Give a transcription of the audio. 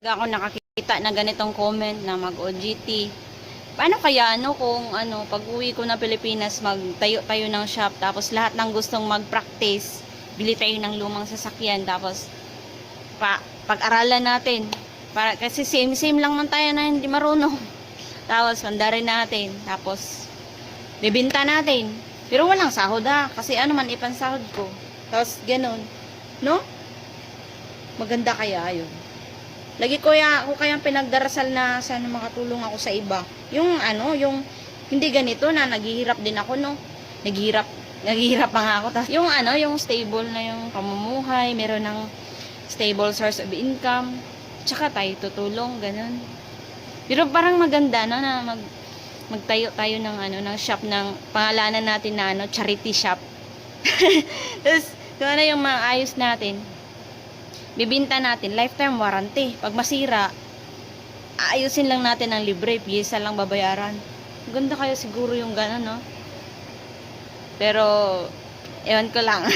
Ako nakakita na ganitong comment na mag-OJT. Paano kaya kung pag-uwi ko na Pilipinas, magtayo-tayo ng shop, tapos lahat ng gustong mag-practice, bili tayo ng lumang sasakyan, tapos pag-aralan natin. Kasi same lang man tayo na hindi marunong. Tapos pandarin natin, tapos bibenta natin. Pero walang sahod kasi man ipansahod ko. Tapos ganun, no? Maganda kaya yun. Lagi ko kayang pinagdarasal na sana makatulong ako sa iba. Yung hindi ganito na naghihirap din ako, no. Naghihirap pa nga ako. Tas yung yung stable na yung pamumuhay, meron ng stable source of income. Tsaka tayo tutulong, ganun. Pero parang maganda na magtayo tayo ng ng shop ng pangalanan natin na charity shop. Tapos kung yung maayos natin, bibinta natin, lifetime warranty. Pag masira, aayusin lang natin ng libre, piyesa lang babayaran. Ganda kayo siguro yung gano'n, no? Pero, ewan ko lang.